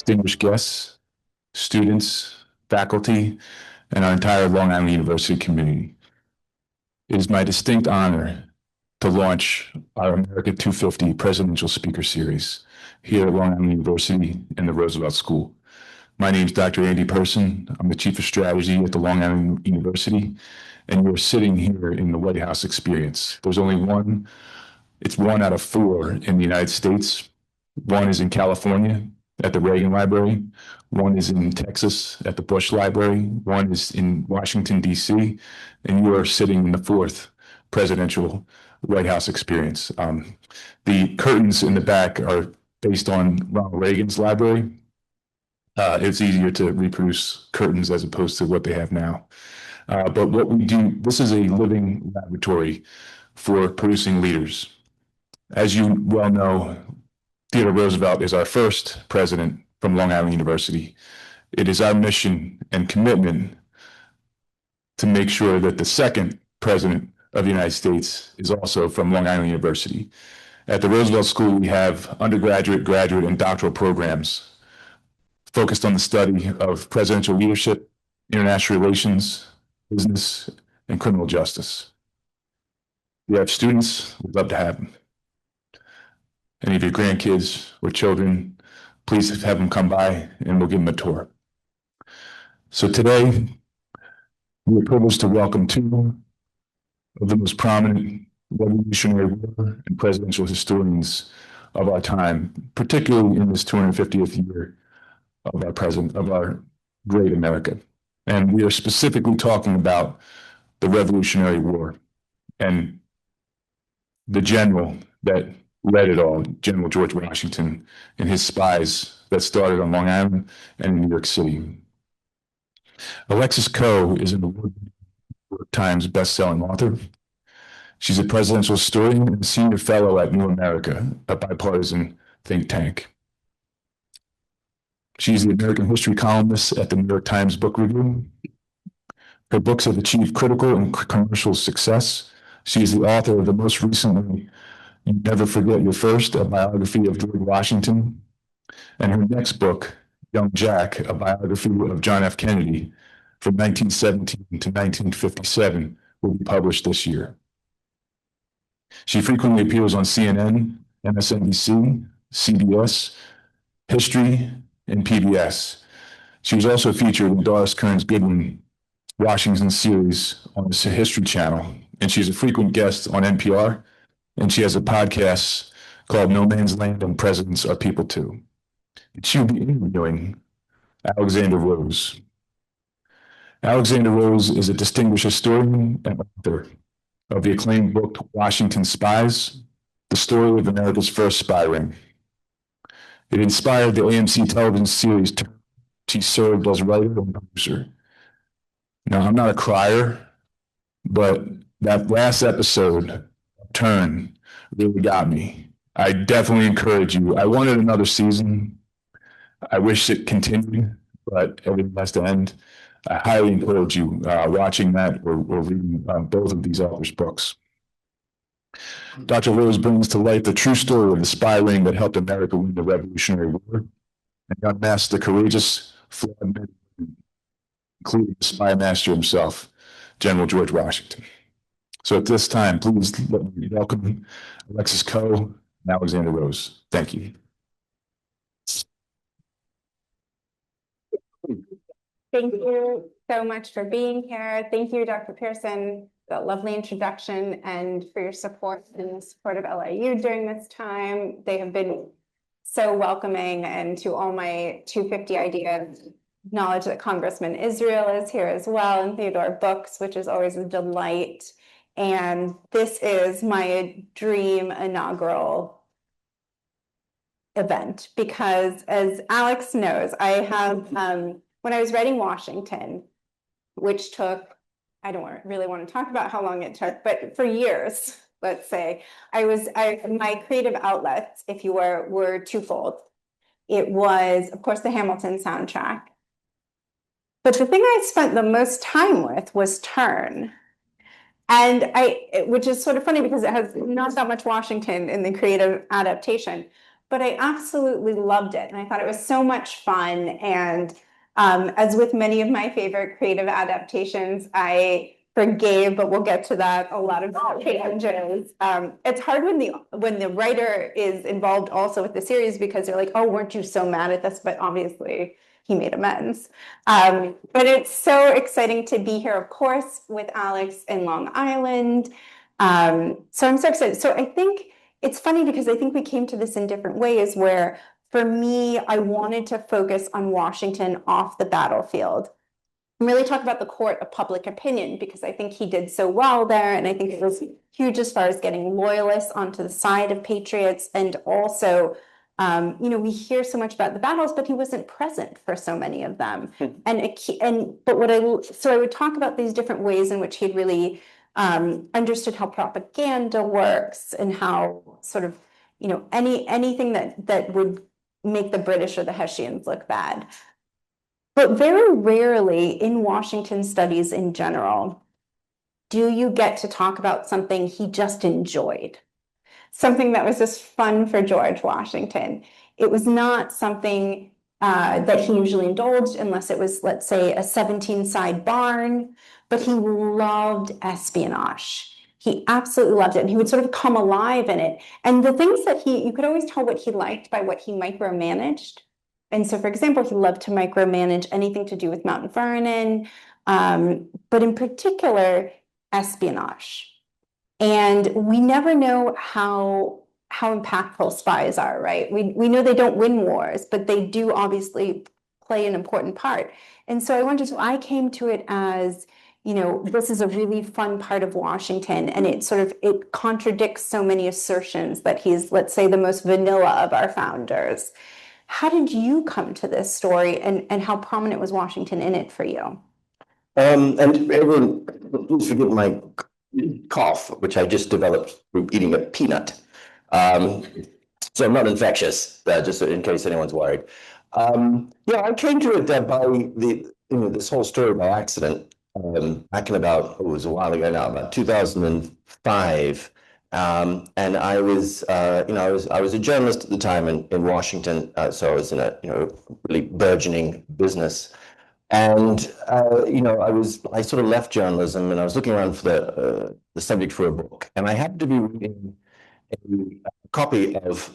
distinguished guests, students, faculty, and our entire Long Island University community. It is my distinct honor to launch our America 250 Presidential Speaker Series here at Long Island University and the Roosevelt School. My name is Dr. Andy Person. I'm the Chief of Strategy at the Long Island University, and you're sitting here in the White House experience. There's only one. It's one out of four in the United States. One is in California at the Reagan Library. One is in Texas at the Bush Library. One is in Washington, D.C., and you are sitting in the fourth presidential White House experience. The curtains in the back are based on Ronald Reagan's library. It's easier to reproduce curtains as opposed to what they have now. But what we do, this is a living laboratory for producing leaders. As you well know, Theodore Roosevelt is our first president from Long Island University. It is our mission and commitment to make sure that the second president of the United States is also from Long Island University. At the Roosevelt School, we have undergraduate, graduate, and doctoral programs focused on the study of presidential leadership, international relations, business, and criminal justice. We have students, we'd love to have them. Any of your grandkids or children, please have them come by and we'll give them a tour. So today, we're privileged to welcome two of the most prominent Revolutionary War and presidential historians of our time, particularly in this 250th year of our great America. And we are specifically talking about the Revolutionary War and the general that led it all, General George Washington, and his spies that started on Long Island and in New York City. Alexis Coe is an award-winning New York Times best-selling author. She's a presidential historian and senior fellow at New America, a bipartisan think tank. She's the American history columnist at the New York Times Book Review. Her books have achieved critical and commercial success. She is the author of the most recently You Never Forget Your First, a biography of George Washington, and her next book, Young Jack, a biography of John F. Kennedy from 1917 to 1957, will be published this year. She frequently appears on CNN, MSNBC, CBS, History, and PBS. She was also featured in Doris Kearns Goodwin Washington series on the History Channel, and she's a frequent guest on NPR, and she has a podcast called No Man's Land and Presidents Are People Too. She will be interviewing Alexander Rose. Alexander Rose is a distinguished historian and author of the acclaimed book Washington Spies, the story of America's first spy ring. It inspired the AMC television series she served as writer and producer. Now, I'm not a crier, but that last episode, Turn, really got me. I definitely encourage you. I wanted another season. I wish it continued, but everything has to end. I highly encourage you watching that or reading both of these authors' books. Dr. Rose brings to light the true story of the spy ring that helped America win the Revolutionary War and unmasked the courageous, flawed men, including the spy master himself, General George Washington. So at this time, please let me welcome Alexis Coe and Alexander Rose. Thank you. Thank you so much for being here. Thank you, Dr. Pearson, for that lovely introduction and for your support and the support of LIU during this time. They have been so welcoming, and to all my 250 ideas, knowledge that Congressman Israel is here as well, and Theodore Books, which is always a delight. And this is my dream inaugural event because, as Alex knows, I have, when I was writing Washington, which took, I don't really want to talk about how long it took, but for years, let's say, my creative outlets, if you were twofold. It was, of course, the Hamilton soundtrack. But the thing I spent the most time with was Turn. And which is sort of funny because it has not that much Washington in the creative adaptation, but I absolutely loved it. And I thought it was so much fun. And as with many of my favorite creative adaptations, I forgave, but we'll get to that, a lot of changes. It's hard when the writer is involved also with the series, because they're like, oh, weren't you so mad at this? But obviously he made amends. But it's so exciting to be here, of course, with Alex in Long Island. So I'm so excited. So I think it's funny because I think we came to this in different ways, where for me, I wanted to focus on Washington off the battlefield and really talk about the court of public opinion, because I think he did so well there. And I think it was huge as far as getting loyalists onto the side of patriots. And also, we hear so much about the battles, but he wasn't present for so many of them. So I would talk about these different ways in which he'd really understood how propaganda works, and how sort of, anything that would make the British or the Hessians look bad. But very rarely in Washington studies in general do you get to talk about something he just enjoyed, something that was just fun for George Washington. It was not something that he usually indulged, unless it was, let's say, a 17-side barn, but he loved espionage. He absolutely loved it, and he would sort of come alive in it. And the things that you could always tell what he liked by what he micromanaged. And so, for example, he loved to micromanage anything to do with Mount Vernon, but in particular, espionage. And we never know how impactful spies are, right? We know they don't win wars, but they do obviously play an important part. And so I came to it as, this is a really fun part of Washington, and it contradicts so many assertions that he's, let's say, the most vanilla of our founders. How did you come to this story, and how prominent was Washington in it for you? And everyone, please forgive my cough, which I just developed through eating a peanut. So I'm not infectious, just in case anyone's worried. I came to it by this whole story by accident, back in about, it was a while ago now, about 2005. And I was a journalist at the time in Washington, so I was in a really burgeoning business, and I sort of left journalism, and I was looking around for the subject for a book, and I happened to be reading a copy of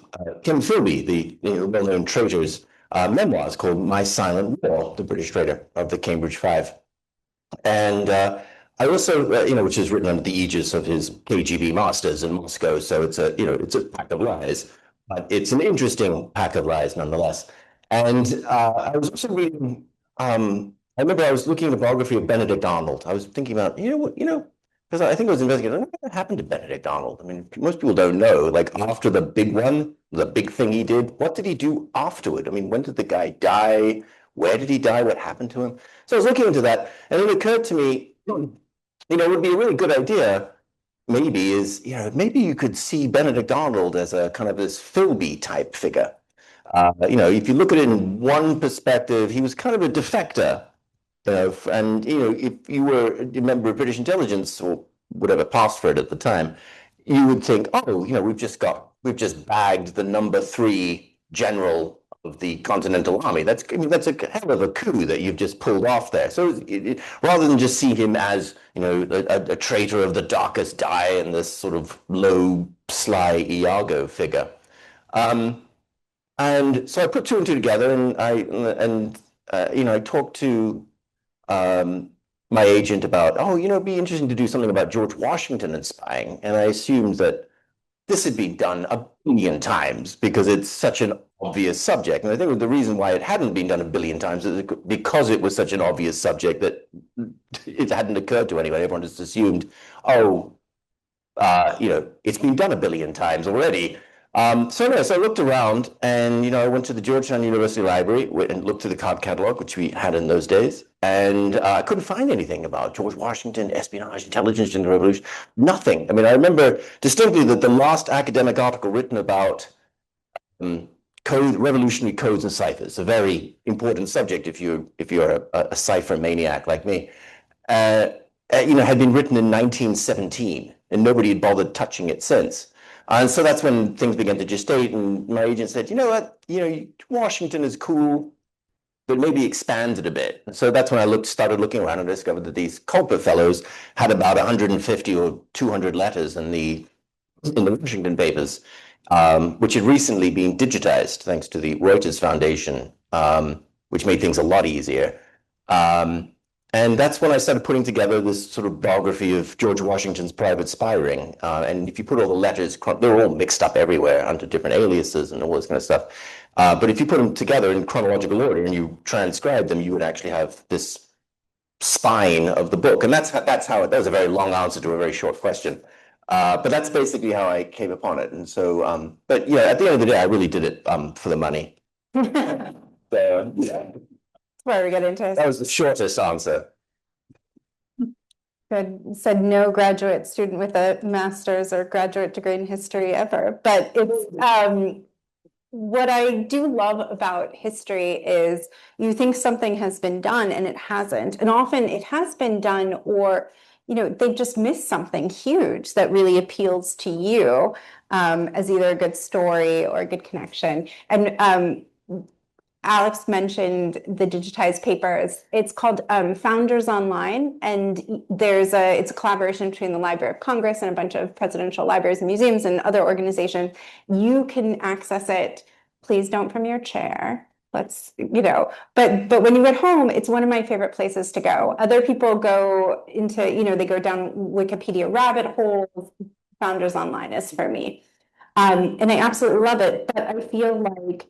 Kim Philby, the well-known traitor's memoirs, called My Silent War: The British Traitor of the Cambridge Five. And I also, which is written under the aegis of his KGB masters in Moscow. So it's a pack of lies, but it's an interesting pack of lies nonetheless. And I was also reading, I remember I was looking at the biography of Benedict Arnold. I was thinking about, because I think I was investigating, what happened to Benedict Arnold? I mean, most people don't know, like after the big one, the big thing he did, what did he do afterward? I mean, when did the guy die? Where did he die? What happened to him? So I was looking into that, and it occurred to me, it would be a really good idea, maybe you could see Benedict Arnold as a kind of this Philby type figure. If you look at it in one perspective, he was kind of a defector, and if you were a member of British intelligence or whatever passed for it at the time, you would think, we've just bagged the number 3 general of the Continental Army. That's a hell of a coup that you've just pulled off there. So rather than just see him as a traitor of the darkest dye and this sort of low, sly Iago figure, and so I put 2 and 2 together, and I talked to my agent about, it'd be interesting to do something about George Washington and spying, and I assumed that this had been done a billion times because it's such an obvious subject. And I think the reason why it hadn't been done a billion times is because it was such an obvious subject that it hadn't occurred to anyone. Everyone just assumed, it's been done a billion times already. So I looked around, and I went to the Georgetown University Library and looked through the card catalog, which we had in those days, and I couldn't find anything about George Washington, espionage, intelligence in the Revolution. Nothing. I mean, I remember distinctly that the last academic article written about revolutionary codes and ciphers, a very important subject if you're a cipher maniac like me, had been written in 1917, and nobody had bothered touching it since. And so that's when things began to gestate, and my agent said, you know what, Washington is cool, but maybe expand it a bit. So that's when I started looking around and discovered that these Culper Fellows had about 150 or 200 letters in the Washington papers, which had recently been digitized thanks to the Reuters Foundation, which made things a lot easier. And that's when I started putting together this sort of biography of George Washington's private spy ring. And if you put all the letters, they're all mixed up everywhere under different aliases and all this kind of stuff. But if you put them together in chronological order and you transcribe them, you would actually have this spine of the book. And that was a very long answer to a very short question. But that's basically how I came upon it. And so, but yeah, at the end of the day, I really did it for the money. So, yeah. Where we get into That was the shortest answer. Good. Said no graduate student with a master's or graduate degree in history ever. But it's what I do love about history is you think something has been done and it hasn't. And often it has been done, or they've just missed something huge that really appeals to you as either a good story or a good connection. And Alex mentioned the digitized papers. It's called Founders Online, and it's a collaboration between the Library of Congress and a bunch of presidential libraries and museums and other organizations. You can access it. Please don't from your chair. But when you get home, it's one of my favorite places to go. Other people go into, they go down Wikipedia rabbit holes. Founders Online is for me. And I absolutely love it, but I feel like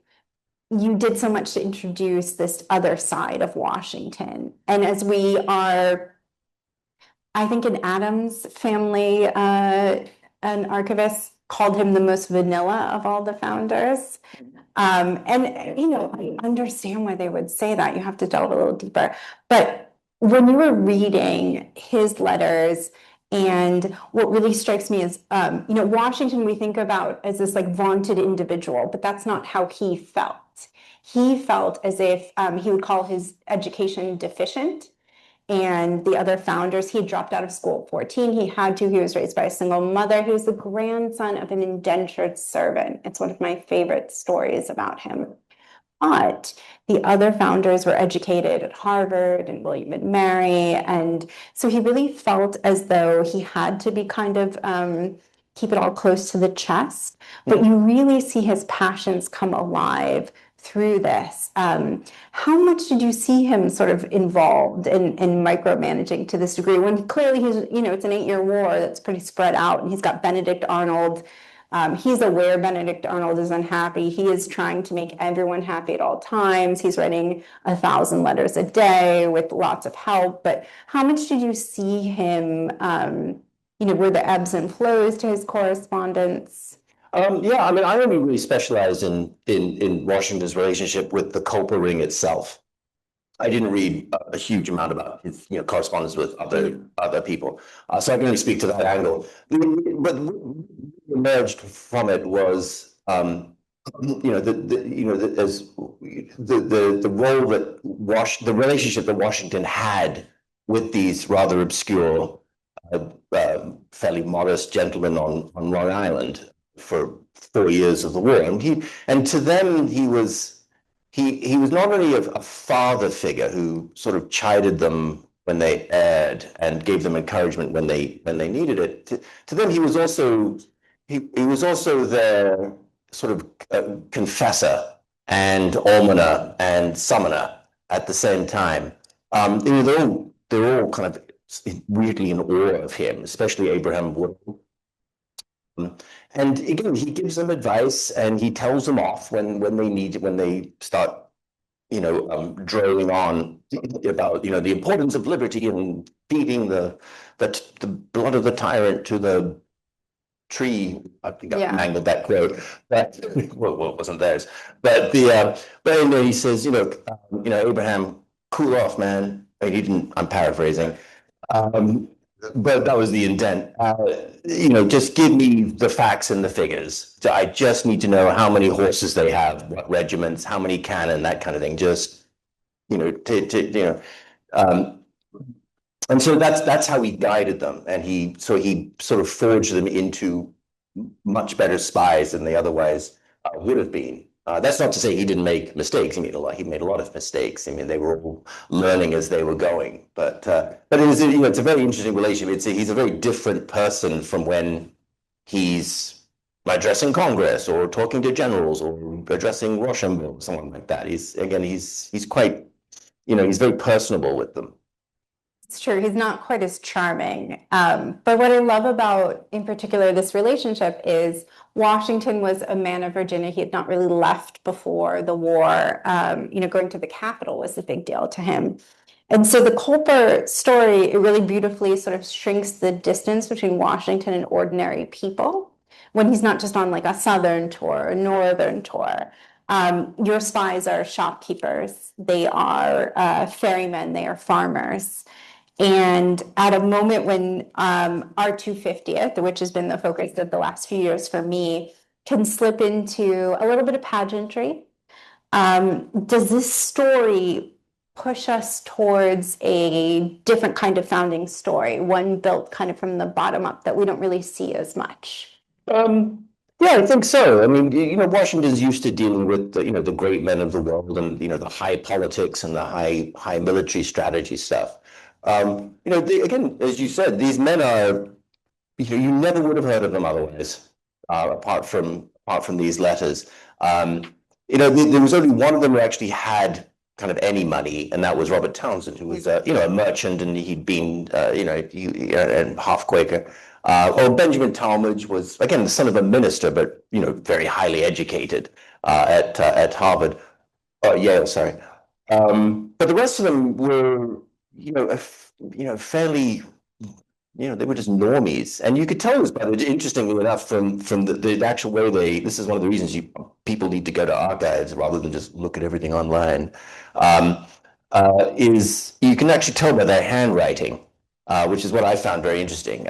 you did so much to introduce this other side of Washington. And as we are, I think an Adams family, an archivist called him the most vanilla of all the founders. And I understand why they would say that. You have to delve a little deeper. But when you were reading his letters, and what really strikes me is, Washington we think about as this like vaunted individual, but that's not how he felt. He felt as if he would call his education deficient. And the other founders, he dropped out of school at 14. He had to. He was raised by a single mother. He was the grandson of an indentured servant. It's one of my favorite stories about him. But the other founders were educated at Harvard and William and Mary. And so he really felt as though he had to be kind of keep it all close to the chest. But you really see his passions come alive through this. How much did you see him sort of involved in micromanaging to this degree when clearly it's an 8-year war that's pretty spread out, and he's got Benedict Arnold. He's aware Benedict Arnold is unhappy. He is trying to make everyone happy at all times. He's writing 1,000 letters a day with lots of help. But how much did you see him, were the ebbs and flows to his correspondence? Yeah, I mean, I only really specialized in Washington's relationship with the Culper ring itself. I didn't read a huge amount about his, correspondence with other people, so I can only speak to that angle. But what emerged from it was, the role that the relationship that Washington had with these rather obscure, fairly modest gentlemen on Long Island for 4 years of the war, and to them he was not only a father figure who sort of chided them when they erred and gave them encouragement when they needed it. To them, he was also their sort of confessor and almoner and summoner at the same time. They're all kind of weirdly in awe of him, especially Abraham Woodhull. And again, he gives them advice and he tells them off when they start, droning on about, the importance of liberty and feeding the blood of the tyrant to the tree. I think I mangled that quote, but well, it wasn't theirs. But anyway, he says, Abraham, cool off, man. I mean, he didn't. I'm paraphrasing. But that was the intent. Just give me the facts and the figures. I just need to know how many horses they have, what regiments, how many cannon, that kind of thing. Just, and so that's how he guided them. And he sort of forged them into much better spies than they otherwise would have been. That's not to say he didn't make mistakes. He made a lot. He made a lot of mistakes. I mean, they were all learning as they were going. But it is, it's a very interesting relationship. He's a very different person from when he's addressing Congress or talking to generals or addressing Rochambeau, someone like that. He's quite, he's very personable with them. It's true. He's not quite as charming. But what I love about, in particular, this relationship is Washington was a man of Virginia. He had not really left before the war. Going to the Capitol was a big deal to him. And so the Culper story, it really beautifully sort of shrinks the distance between Washington and ordinary people when he's not just on like a Southern tour, a Northern tour. Your spies are shopkeepers. They are ferrymen. They are farmers. And at a moment when our 250th, which has been the focus of the last few years for me, can slip into a little bit of pageantry, does this story push us towards a different kind of founding story, one built kind of from the bottom up that we don't really see as much? Yeah, I think so. I mean, Washington's used to dealing with the great men of the world and the high politics and the high military strategy stuff. Again, as you said, these men are, you never would have heard of them otherwise, apart from these letters. There was only one of them who actually had kind of any money, and that was Robert Townsend, who was a merchant, and he'd been and half Quaker. Or Benjamin Talmadge was again the son of a minister, but very highly educated at Harvard, Yale, sorry. But the rest of them were fairly, they were just normies, and you could tell this, by the interestingly enough, from the actual way this is one of the reasons people need to go to archives rather than just look at everything online. Is you can actually tell by their handwriting, which is what I found very interesting.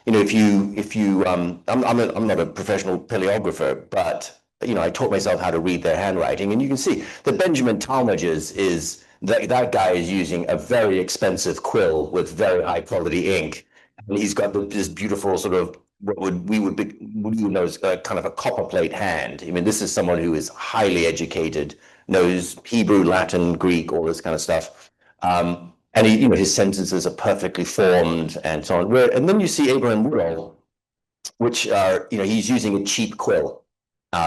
If you I'm not a professional paleographer, but I taught myself how to read their handwriting, and you can see that Benjamin Talmadge's is that guy is using a very expensive quill with very high quality ink, and he's got this beautiful sort of what we would know as kind of a copperplate hand. I mean, this is someone who is highly educated, knows Hebrew, Latin, Greek, all this kind of stuff. And his sentences are perfectly formed and so on. And then you see Abraham Woodall, which are, he's using a cheap quill,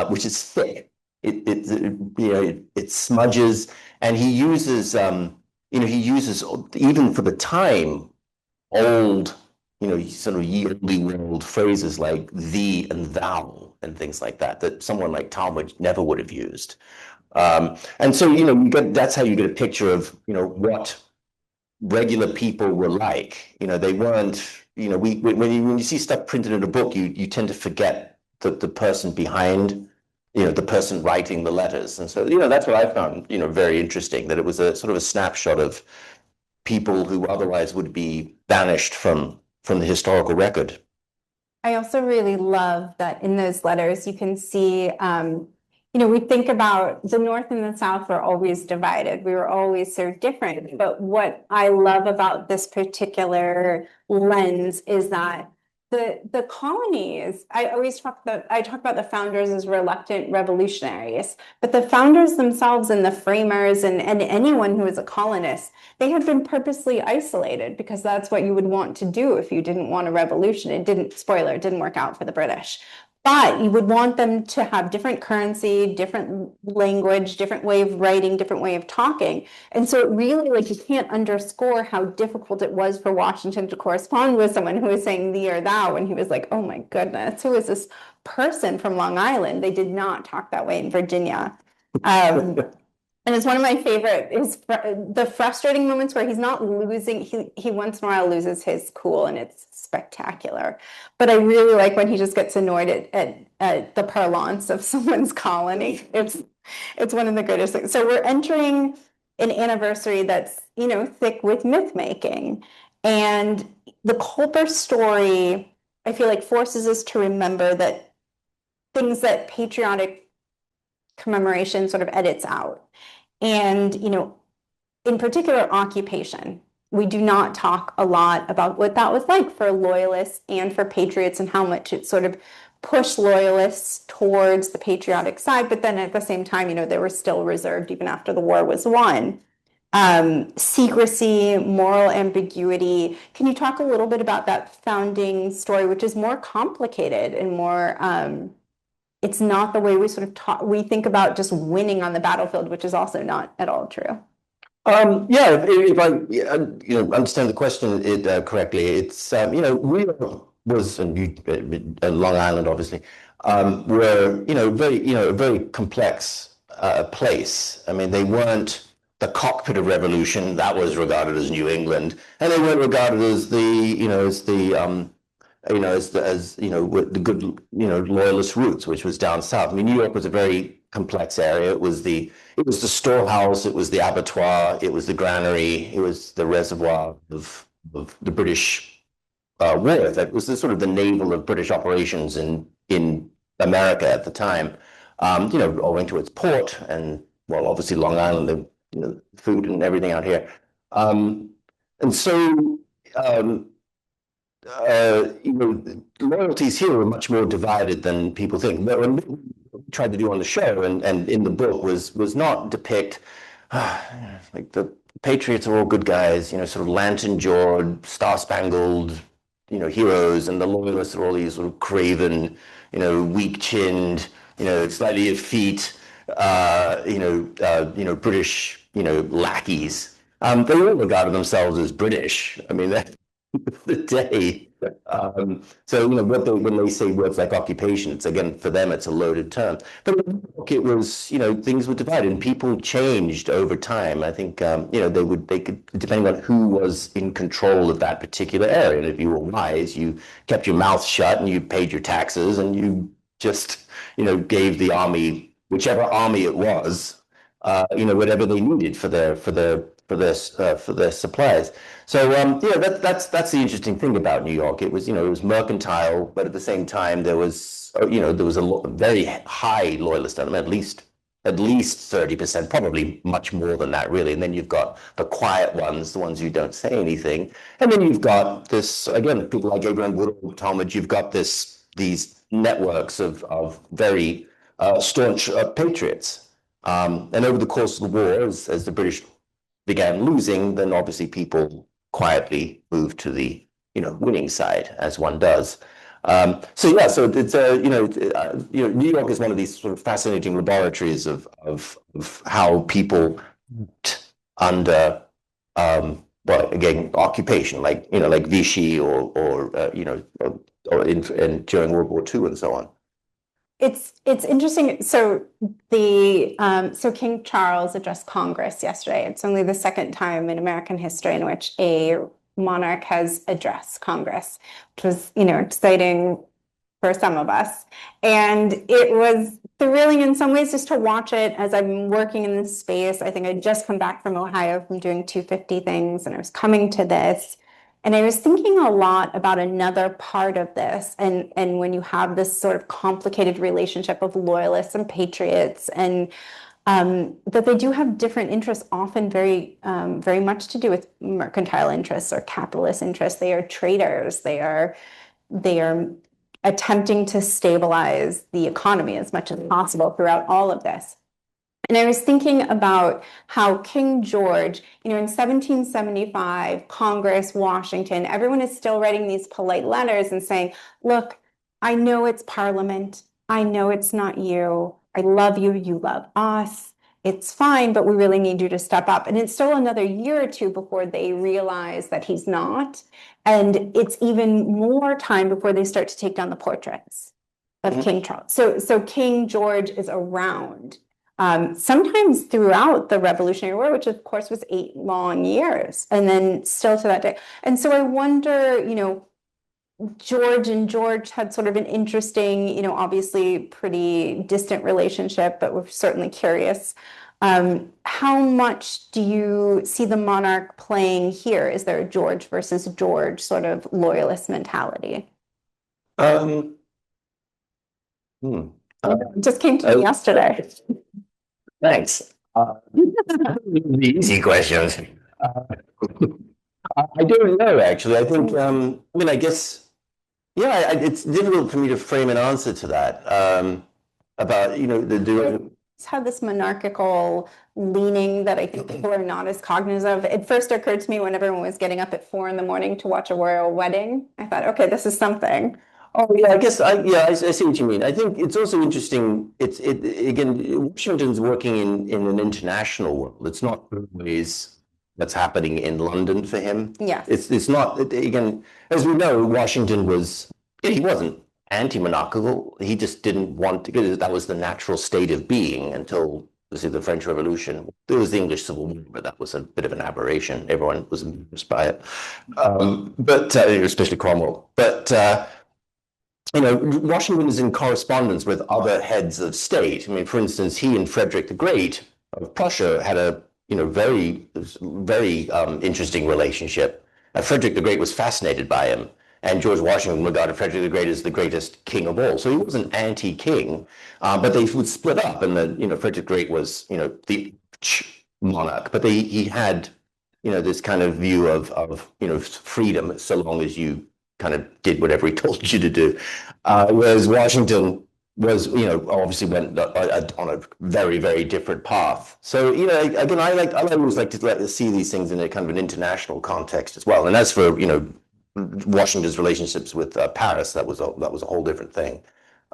which is thick. It smudges, and he uses, even for the time, old, sort of ye olde world phrases like thee and thou and things like that someone like Talmadge never would have used. And so, that's how you get a picture of, what regular people were like. They weren't, when you see stuff printed in a book, you tend to forget the person behind, the person writing the letters. And so, that's what I found, very interesting, that it was a sort of a snapshot of people who otherwise would be banished from the historical record. I also really love that in those letters, you can see, we think about the North and the South were always divided. We were always so different. But what I love about this particular lens is that the colonies, I talk about the founders as reluctant revolutionaries, but the founders themselves and the framers and anyone who is a colonist, they had been purposely isolated because that's what you would want to do if you didn't want a revolution. It didn't work out for the British. But you would want them to have different currency, different language, different way of writing, different way of talking. And so it really, you can't underscore how difficult it was for Washington to correspond with someone who was saying thee or thou, and he was like, oh my goodness, who is this person from Long Island? They did not talk that way in Virginia. And it's one of my favorite is the frustrating moments where he's not losing. He once in a while loses his cool, and it's spectacular. But I really like when he just gets annoyed at the parlance of someone's colony. It's one of the greatest things. So we're entering an anniversary that's thick with myth making, and the Culper story, I feel like, forces us to remember that things that patriotic commemoration sort of edits out. And, in particular, occupation. We do not talk a lot about what that was like for loyalists and for patriots and how much it sort of push loyalists towards the patriotic side, but then at the same time, they were still reserved even after the war was won. Secrecy, moral ambiguity. Can you talk a little bit about that founding story, which is more complicated and more, it's not the way we sort of we think about just winning on the battlefield, which is also not at all true. Yeah, if I understand the question correctly, it's we was Long Island, obviously, were very a very complex place. I mean, they weren't the cockpit of revolution that was regarded as New England, and they weren't regarded as with the good loyalist roots, which was down south. I mean, New York was a very complex area. It was the storehouse, it was the abattoir, it was the granary, it was the reservoir of the British war. That was the sort of the navel of British operations in America at the time. Owing to its port and, well, obviously Long Island, the food and everything out here, and so. Loyalties here are much more divided than people think. But what we tried to do on the show and in the book was not depict like the patriots are all good guys, sort of lantern-jawed, star-spangled, heroes, and the loyalists are all these sort of craven, weak-chinned, slightly effete, British, lackeys. They all regarded themselves as British. I mean, that the day. So when they say words like occupation, it's again for them it's a loaded term. But it was things were divided and people changed over time. I think they could depending on who was in control of that particular area. And if you were wise, you kept your mouth shut and you paid your taxes and you just gave the army, whichever army it was, whatever they needed for their supplies. So that's the interesting thing about New York. It was mercantile, but at the same time there was a very high loyalist element, at least 30%, probably much more than that, really. And then you've got the quiet ones, the ones who don't say anything, and then you've got this again, people like Abraham Woodall, Talmadge. You've got these networks of very staunch patriots, and over the course of the war, as the British began losing, then obviously people quietly moved to the winning side, as one does. So it's New York is one of these sort of fascinating laboratories of how people under again occupation, like Vichy or during World War II and so on. It's interesting. So King Charles addressed Congress yesterday. It's only the second time in American history in which a monarch has addressed Congress, which was exciting for some of us. And it was thrilling in some ways just to watch it as I'm working in this space. I think I'd just come back from Ohio from doing 250 things, and I was coming to this. And I was thinking a lot about another part of this, and when you have this sort of complicated relationship of loyalists and patriots, and that they do have different interests, often very much to do with mercantile interests or capitalist interests. They are traders. They are attempting to stabilize the economy as much as possible throughout all of this. And I was thinking about how King George, in 1775, Congress, Washington, everyone is still writing these polite letters and saying, look, I know it's Parliament. I know it's not you. I love you. You love us. It's fine, but we really need you to step up. And it's still another year or two before they realize that he's not. And it's even more time before they start to take down the portraits of King Charles. So King George is around. Sometimes throughout the Revolutionary War, which of course was 8 long years, and then still to that day. And so I wonder, George and George had sort of an interesting, obviously pretty distant relationship, but we're certainly curious. How much do you see the monarch playing here? Is there a George versus George sort of loyalist mentality? Just came to me yesterday. Thanks. The easy questions. I don't know, actually. I think, I guess, Yeah, it's difficult for me to frame an answer to that. About, the It's had this monarchical leaning that I think people are not as cognizant of. It first occurred to me when everyone was getting up at 4 a.m. to watch a royal wedding. I thought, okay, this is something. Oh yeah, I guess I see what you mean. I think it's also interesting. Again, Washington's working in an international world. It's not always what's happening in London for him. Yes. It's not again, as we know, Washington he wasn't anti-monarchical. He just didn't want to, because that was the natural state of being until the French Revolution. There was the English Civil War, but that was a bit of an aberration. Everyone was amused by it, but especially Cromwell. But Washington is in correspondence with other heads of state. I mean, for instance, he and Frederick the Great of Prussia had a very, very interesting relationship. Frederick the Great was fascinated by him, and George Washington regarded Frederick the Great as the greatest king of all. So he was an anti-king, but they would split up, and Frederick the Great was the monarch, but he had this kind of view of freedom, so long as you kind of did whatever he told you to do. Whereas Washington was, obviously went on a very, very different path. So, again, I always like to see these things in a kind of an international context as well. And as for, Washington's relationships with Paris, that was a whole different thing.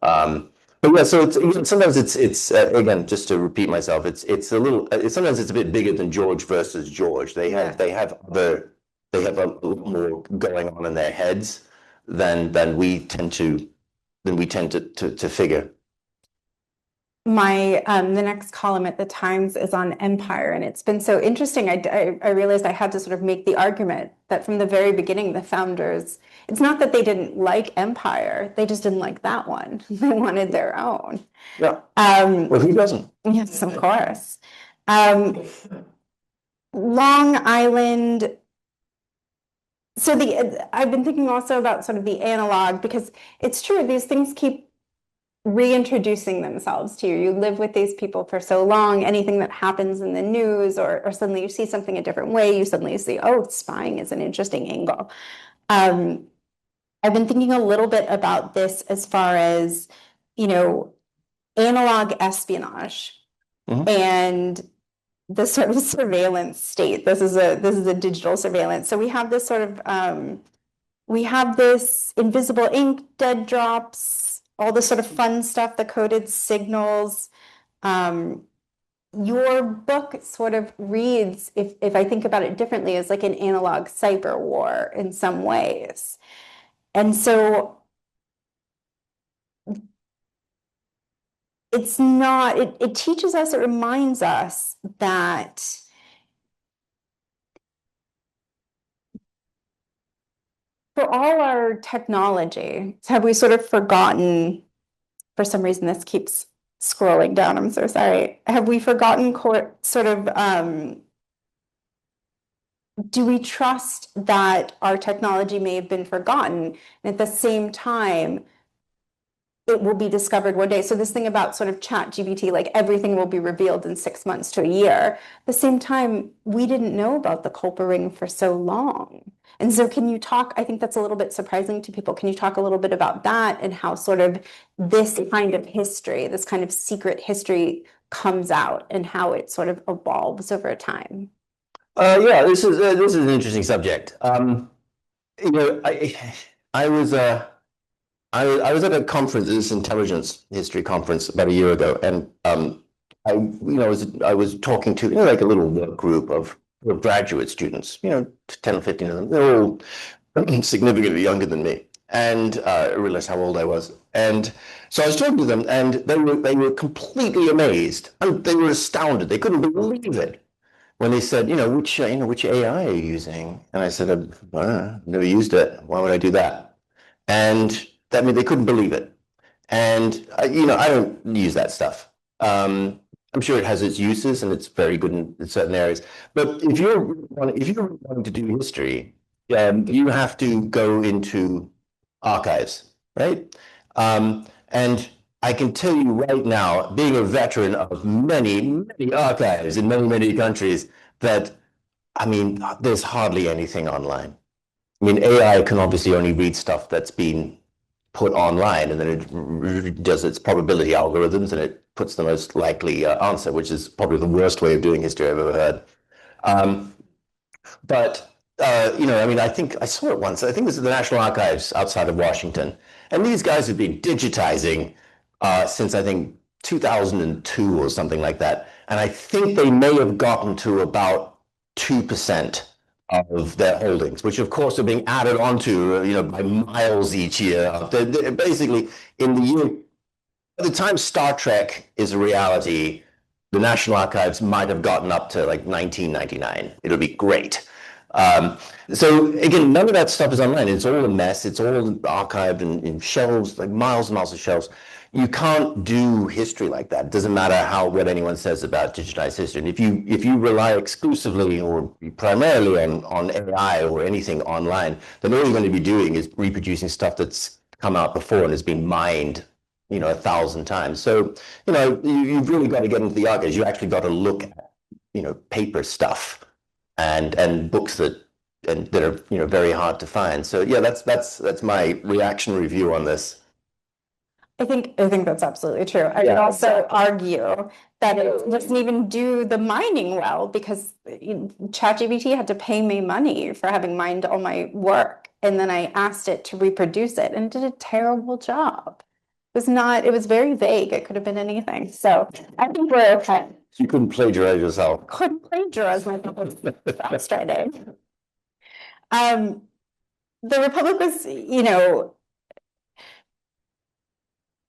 But yeah, so sometimes it's again, just to repeat myself, it's a little, sometimes it's a bit bigger than George versus George. They have a lot more going on in their heads than we tend to figure. The next column at the Times is on empire, and it's been so interesting. I realized I had to sort of make the argument that from the very beginning, the founders, it's not that they didn't like empire, they just didn't like that one. They wanted their own. Yeah. Well, who doesn't? Yes, of course. Long Island. So I've been thinking also about sort of the analog, because it's true, these things keep reintroducing themselves to you. You live with these people for so long, anything that happens in the news, or suddenly you see something a different way, you suddenly see, oh, spying is an interesting angle. I've been thinking a little bit about this as far as, analog espionage and the sort of surveillance state. This is a digital surveillance. So we have this sort of we have this invisible ink, dead drops, all this sort of fun stuff, the coded signals. Your book sort of reads, if I think about it differently, as like an analog cyber war in some ways. And so it's not, it teaches us, it reminds us that for all our technology, have we sort of forgotten, for some reason this keeps scrolling down, I'm so sorry. Have we forgotten sort of, do we trust that our technology may have been forgotten, and at the same time, it will be discovered one day? So this thing about sort of ChatGPT, like everything will be revealed in 6 months to a year. At the same time, we didn't know about the Culper ring for so long. And so can you talk, I think that's a little bit surprising to people. Can you talk a little bit about that, and how sort of this kind of history, this kind of secret history comes out, and how it sort of evolves over time? Yeah, this is an interesting subject. I was I was at a conference, this intelligence history conference about a year ago, and I was talking to like a little work group of graduate students, 10 or 15 of them. They're all significantly younger than me, and I realized how old I was. And so I was talking to them, and they were completely amazed, and they were astounded. They couldn't believe it when they said, which AI are you using? And I said, I've never used it. Why would I do that? And that mean they couldn't believe it. And I don't use that stuff. I'm sure it has its uses and it's very good in certain areas. But if you're wanting to do history, you have to go into archives, right? And I can tell you right now, being a veteran of many, many archives in many, many countries, that there's hardly anything online. AI can obviously only read stuff that's been put online, and then it does its probability algorithms, and it puts the most likely answer, which is probably the worst way of doing history I've ever heard. But I mean, I think I saw it once. I think it was at the National Archives outside of Washington, and these guys have been digitizing since I think 2002 or something like that. And I think they may have gotten to about 2% of their holdings, which of course are being added onto, by miles each year. They're basically in the year, by the time Star Trek is a reality, the National Archives might have gotten up to like 1999. It'll be great. So again, none of that stuff is online. It's all a mess. It's all archived in shelves, like miles and miles of shelves. You can't do history like that. It doesn't matter what anyone says about digitized history. And if you rely exclusively or primarily on AI or anything online, then all you're going to be doing is reproducing stuff that's come out before and has been mined 1,000 times. So, you've really got to get into the archives. You actually got to look at, paper stuff and books that are, very hard to find. So yeah, that's my reactionary view on this. I think that's absolutely true. I would also argue that it doesn't even do the mining well, because ChatGPT had to pay me money for having mined all my work. And then I asked it to reproduce it, and it did a terrible job. It was very vague. It could have been anything. So I think we're okay. You couldn't plagiarize yourself. Couldn't plagiarize myself. It's frustrating. The Republic was,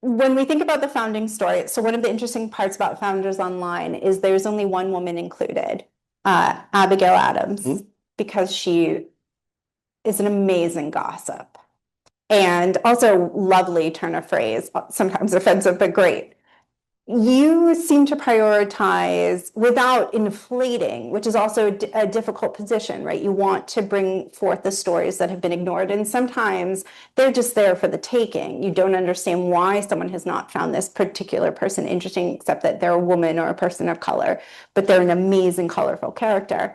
when we think about the founding story, so one of the interesting parts about Founders Online is there's only one woman included, Abigail Adams, because she is an amazing gossip. And also lovely turn of phrase, sometimes offensive, but great. You seem to prioritize without inflating, which is also a difficult position, right? You want to bring forth the stories that have been ignored, and sometimes they're just there for the taking. You don't understand why someone has not found this particular person interesting, except that they're a woman or a person of color, but they're an amazing, colorful character.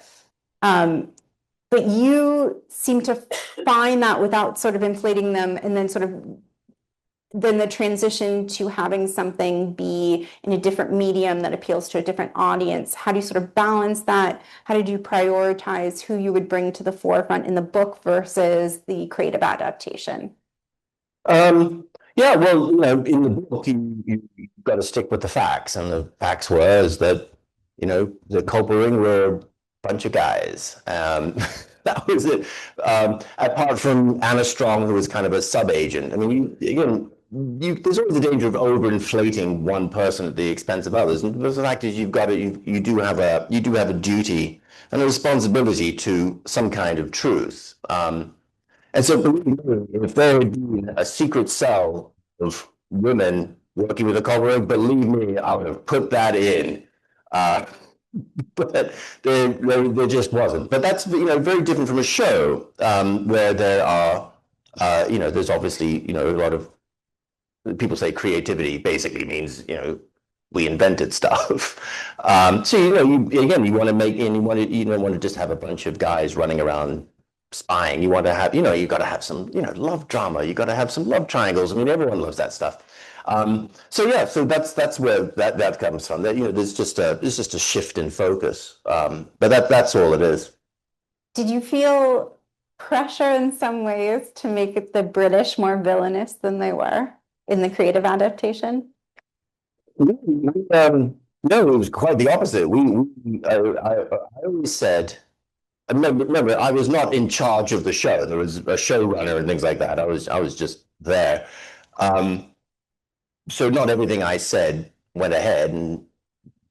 But you seem to find that without sort of inflating them, and then the transition to having something be in a different medium that appeals to a different audience. How do you sort of balance that? How did you prioritize who you would bring to the forefront in the book versus the creative adaptation? Yeah, well, in the book, you got to stick with the facts, and the facts was that, the culprit were a bunch of guys. That was it. Apart from Anna Strong, who was kind of a sub-agent. I mean, there's always the danger of overinflating one person at the expense of others. And the fact is, you do have a duty and a responsibility to some kind of truth. And so, believe me, if there had been a secret cell of women working with a culprit, believe me, I would have put that in. But there just wasn't. But that's very different from a show where there are there's obviously a lot of people say creativity basically means we invented stuff. So you want to make, and you don't want to just have a bunch of guys running around spying. You want to have you got to have some love drama. You got to have some love triangles. I mean, everyone loves that stuff. So that's where that comes from. That there's just a shift in focus. But that's all it is. Did you feel pressure in some ways to make the British more villainous than they were in the creative adaptation? No, it was quite the opposite. I always said. Remember, I was not in charge of the show. There was a showrunner and things like that. I was just there. So not everything I said went ahead, and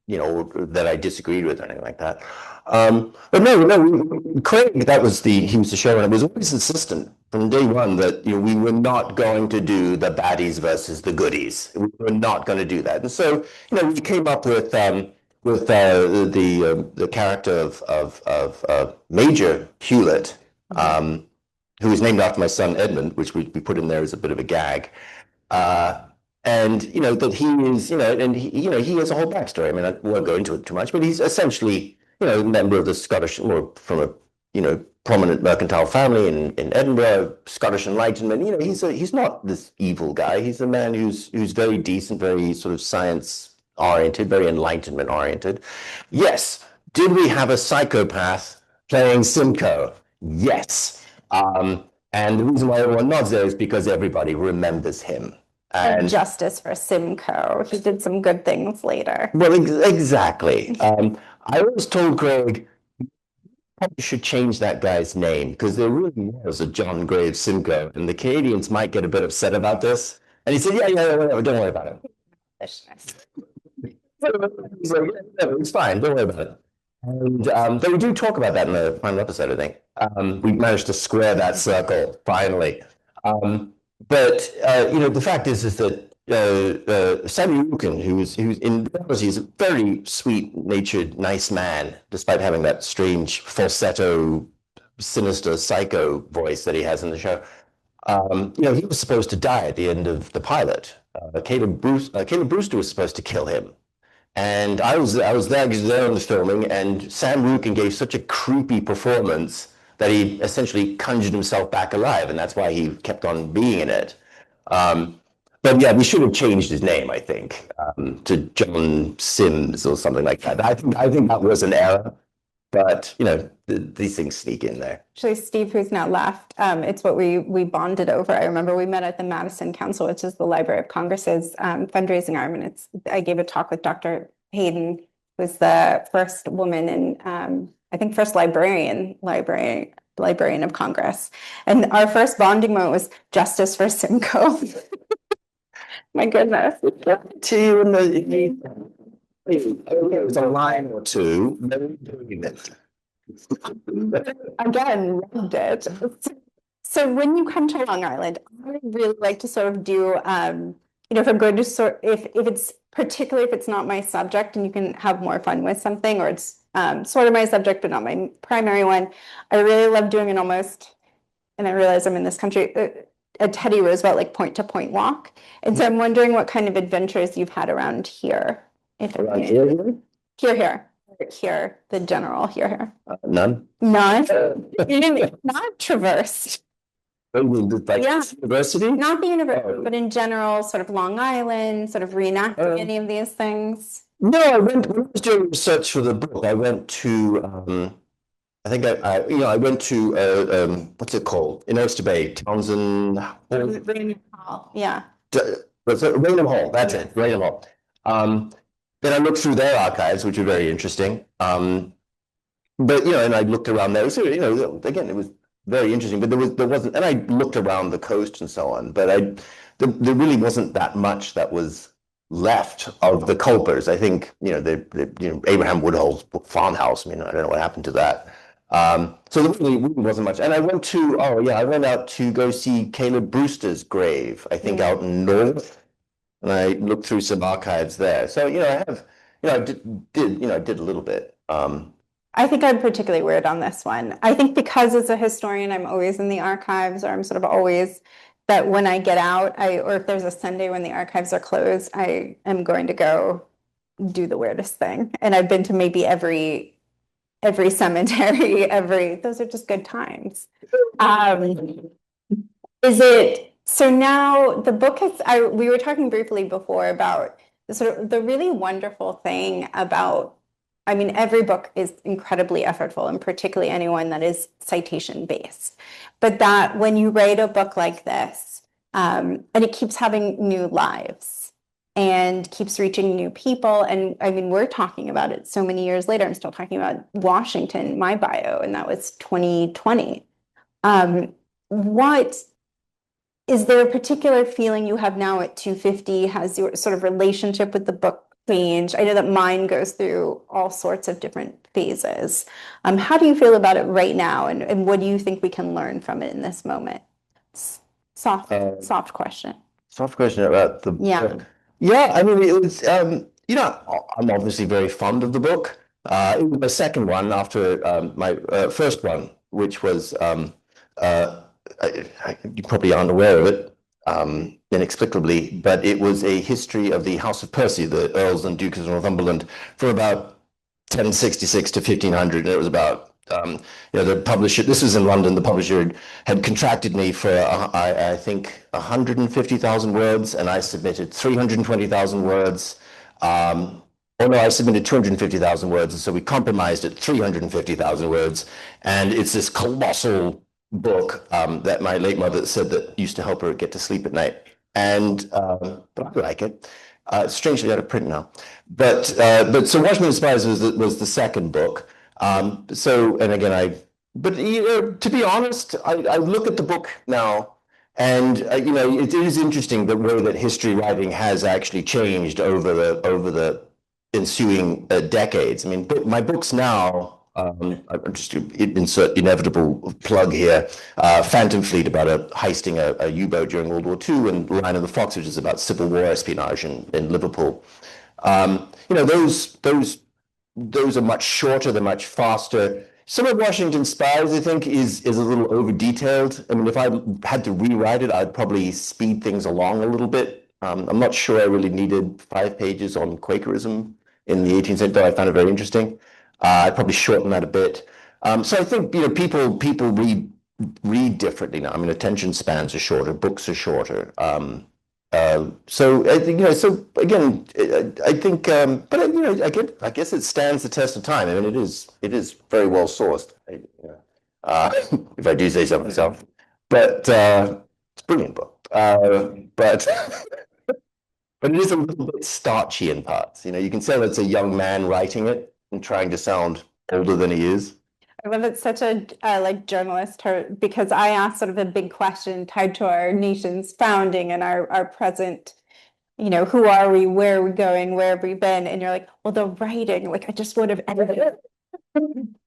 that I disagreed with or anything like that. But no, Craig, he was the showrunner. It was always insistent from day one that we were not going to do the baddies versus the goodies. We were not going to do that. And so we came up with the character of Major Hewlett, who was named after my son Edmund, which we put in there as a bit of a gag. And that he is, and he has a whole backstory. I mean, I won't go into it too much, but he's essentially, a member of the Scottish, or from a prominent mercantile family in Edinburgh, Scottish Enlightenment. He's not this evil guy. He's a man who's very decent, very sort of science oriented, very Enlightenment oriented. Yes. Did we have a psychopath playing Simcoe? Yes. And the reason why everyone nods there is because everybody remembers him. And justice for Simcoe. He did some good things later. Well, exactly. I always told Greg, probably should change that guy's name because there really was a John Graves Simcoe, and the Canadians might get a bit upset about this. And he said, yeah, whatever, don't worry about it. He's like, yeah, it's fine, don't worry about it. And though we do talk about that in the final episode, I think. We managed to square that circle finally. But the fact is that Sammy Rukin, who's in reality is a very sweet-natured, nice man, despite having that strange falsetto, sinister psycho voice that he has in the show. He was supposed to die at the end of the pilot. Caleb Brewster was supposed to kill him. And I was there in the filming, and Sam Rukin gave such a creepy performance that he essentially conjured himself back alive, and that's why he kept on being in it. But yeah, we should have changed his name, I think, to John Sims or something like that. I think that was an error, but these things sneak in there. Actually, Steve, who's now left, it's what we bonded over. I remember we met at the Madison Council, which is the Library of Congress's fundraising arm, and I gave a talk with Dr. Hayden, who was the first woman and I think first librarian of Congress. And our first bonding moment was justice for Simcoe. My goodness. To you in it was a line or two. Again, loved it. So when you come to Long Island, I would really like to sort of do, if I'm going to if it's particularly if it's not my subject and you can have more fun with something, or it's sort of my subject but not my primary one. I really love doing an almost, and I realize I'm in this country, a Teddy Roosevelt like point-to-point walk. And so I'm wondering what kind of adventures you've had around here. Around here? Here, the general here. None. None. You didn't, not traversed. Like Yeah. university? Not the university, but in general, sort of Long Island, sort of reenacting any of these things. No, when I was doing research for the book, I went to I think I went to what's it called? In Oyster Bay, Townsend Hall. Yeah. Raynham Hall, that's it, Raynham Hall. Then I looked through their archives, which were very interesting. But and I looked around there. So again, it was very interesting. But there wasn't, and I looked around the coast and so on. But there really wasn't that much that was left of the Culpers. I think the Abraham Woodhull's farmhouse. I don't know what happened to that. So there really wasn't much. And I went out to go see Caleb Brewster's grave. I think out in North. And I looked through some archives there. So, I did a little bit. I think I'm particularly weird on this one. I think because as a historian, I'm always in the archives, or I'm sort of always that when I get out, or if there's a Sunday when the archives are closed, I am going to go do the weirdest thing. And I've been to maybe every cemetery, those are just good times. So now the book we were talking briefly before about the really wonderful thing about, every book is incredibly effortful, and particularly anyone that is citation based, but that when you write a book like this, and it keeps having new lives and keeps reaching new people. And we're talking about it so many years later. I'm still talking about Washington, my bio, and that was 2020. Is there a particular feeling you have now at 250? Has your sort of relationship with the book changed? I know that mine goes through all sorts of different phases. How do you feel about it right now? And what do you think we can learn from it in this moment? Soft question. Soft question about the book. Yeah, it was, I'm obviously very fond of the book. It was my second one after my first one, which was you probably aren't aware of it, inexplicably, but it was a history of the House of Percy, the Earls and Dukes of Northumberland, from about 1066 to 1500. And it was about The publisher, this was in London, the publisher had contracted me for, I think, 150,000 words, and I submitted 320,000 words. Oh no, I submitted 250,000 words, and so we compromised at 350,000 words. And it's this colossal book that my late mother said that used to help her get to sleep at night. And but I like it. Strangely out of print now. But so Washington Spies was the second book. And again, but to be honest, I look at the book now, and it is interesting the way that history writing has actually changed over the ensuing decades. I mean, my books now. I'm just insert inevitable plug here. Phantom Fleet, about heisting a U-boat during World War II, and Line of the Fox, which is about Civil War espionage in Liverpool. Those are much shorter, they're much faster. Some of Washington Spies, I think, is a little over detailed. I mean, if I had to rewrite it, I'd probably speed things along a little bit. I'm not sure I really needed 5 pages on Quakerism in the 18th century. I found it very interesting. I'd probably shorten that a bit. So I think people read differently now. I mean, attention spans are shorter, books are shorter. So I think So again, I think, but I guess it stands the test of time. I mean, it is very well sourced. If I do say so myself, but it's a brilliant book. But it is a little bit starchy in parts. You can tell it's a young man writing it and trying to sound older than he is. I love it's such a journalist because I asked sort of a big question tied to our nation's founding and our present, who are we, where are we going, where have we been? And you're like, well, the writing, I just would have edited it.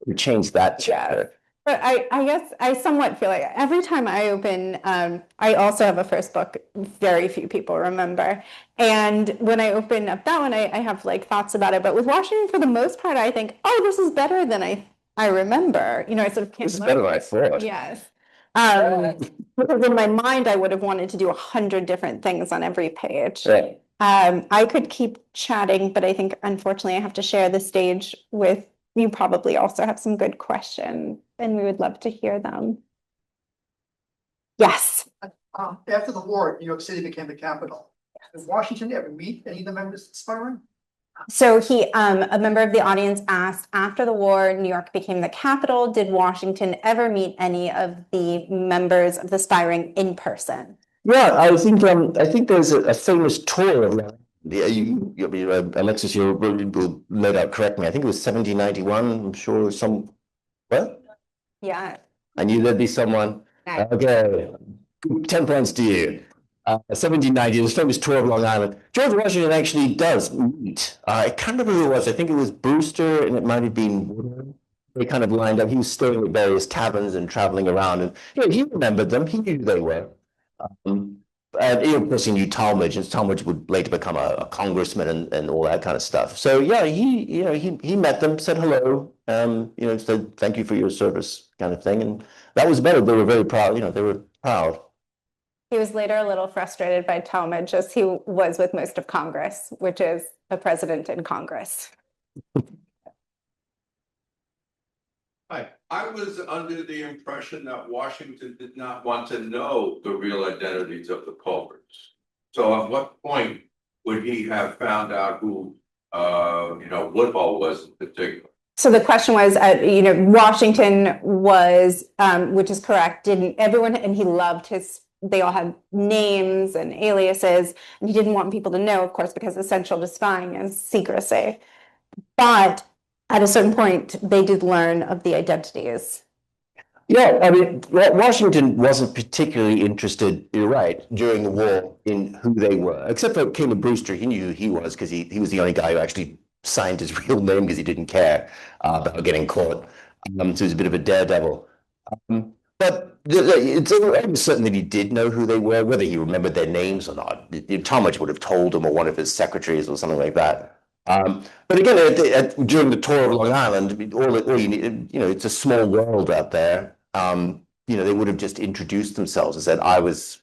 We changed that chapter. But I guess I somewhat feel like every time I open, I also have a first book, very few people remember. And when I open up that one, I have thoughts about it. But with Washington, for the most part, I think, oh, this is better than I remember. I sort of can't. This is better than I thought. Yes. Because in my mind, I would have wanted to do 100 different things on every page. Right. I could keep chatting, but I think, unfortunately, I have to share the stage with you. Probably also have some good questions, and we would love to hear them. Yes. After the war, New York City became the capital. Did Washington ever meet any of the members of Spiring? So a member of the audience asked, after the war, New York became the capital. Did Washington ever meet any of the members of the Spiring in person? Yeah, I think there's a famous tour of Alexis, you'll no doubt correct me. I think it was 1791. I'm sure what? Yeah. I knew there'd be someone. Nice. Okay, 10 points to you. 1790, this famous tour of Long Island. George Washington actually does meet. I can't remember who it was. I think it was Brewster, and it might have been Woodard. They kind of lined up. He was staying at various taverns and traveling around, and he remembered them. He knew who they were. And of course, he knew Talmadge, and Talmadge would later become a congressman and all that kind of stuff. So yeah, he met them, said hello, said thank you for your service, kind of thing, and that was about it. They were very proud. They were proud. He was later a little frustrated by Talmadge, as he was with most of Congress, which is a president in Congress. Hi, I was under the impression that Washington did not want to know the real identities of the culprits. So at what point would he have found out who, Woodhull was in particular? So the question was, Washington was, which is correct, didn't everyone, and he loved they all had names and aliases, and he didn't want people to know, of course, because essential to spying is secrecy. But at a certain point, they did learn of the identities. Yeah, I mean, Washington wasn't particularly interested, you're right, during the war in who they were, except for Caleb Brewster. He knew who he was because he was the only guy who actually signed his real name because he didn't care about getting caught. So he was a bit of a daredevil. But it's certain that he did know who they were, whether he remembered their names or not. Talmadge would have told him, or one of his secretaries or something like that. But again, during the tour of Long Island, all you need, it's a small world out there. They would have just introduced themselves and said, I was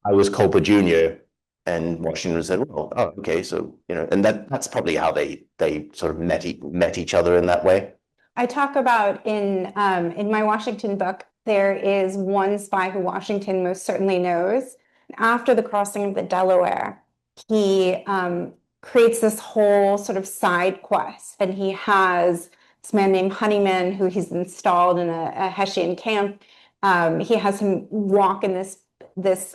Culper Jr. And Washington said, well, oh, okay, so and that's probably how they sort of met each other in that way. I talk about in my Washington book, there is one spy who Washington most certainly knows. After the crossing of the Delaware, he creates this whole sort of side quest, and he has this man named Honeyman who he's installed in a Hessian camp. He has him walk in this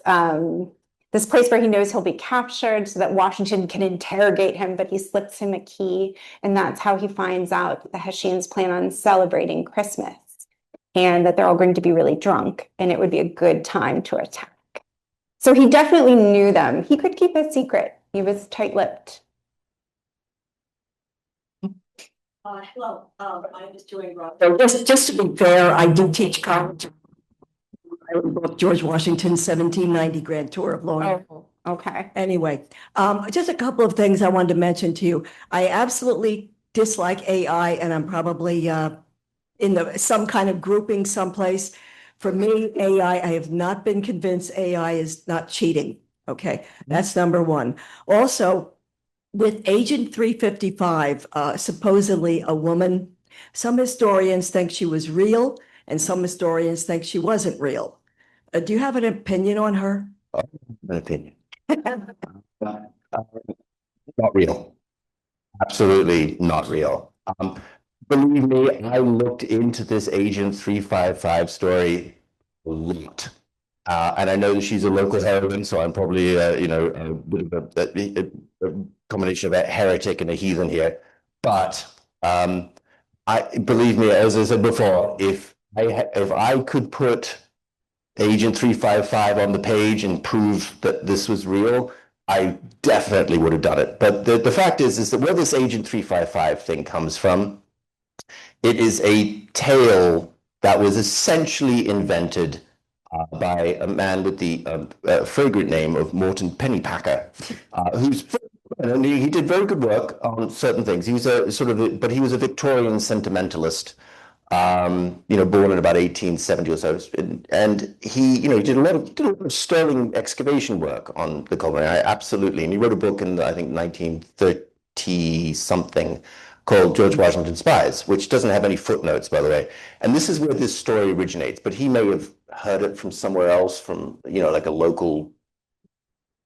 place where he knows he'll be captured so that Washington can interrogate him, but he slips him a key, and that's how he finds out that the Hessians plan on celebrating Christmas and that they're all going to be really drunk and it would be a good time to attack. So he definitely knew them. He could keep a secret. He was tight-lipped. Hello, I was doing wrong. So just to be fair, I do teach college. I wrote George Washington's 1790 Grand Tour of Law. Oh, okay. Anyway, just a couple of things I wanted to mention to you. I absolutely dislike AI, and I'm probably in some kind of grouping someplace. For me, AI, I have not been convinced AI is not cheating. Okay, that's number one. Also, with Agent 355, supposedly a woman, some historians think she was real and some historians think she wasn't real. Do you have an opinion on her? An opinion. Not real. Absolutely not real. Believe me, I looked into this Agent 355 story a lot. And I know that she's a local heroine, so I'm probably, a bit of a combination of a heretic and a heathen here. But I believe me, as I said before, if I could put Agent 355 on the page and prove that this was real, I definitely would have done it. But the fact is that where this Agent 355 thing comes from, it is a tale that was essentially invented by a man with the fragrant name of Morton Pennypacker, he did very good work on certain things. He was but he was a Victorian sentimentalist, born in about 1870 or so, and he did a lot of sterling excavation work on the colony. Absolutely, and he wrote a book in I think 1930 something called George Washington Spies, which doesn't have any footnotes, by the way. And this is where this story originates, but he may have heard it from somewhere else, from like a local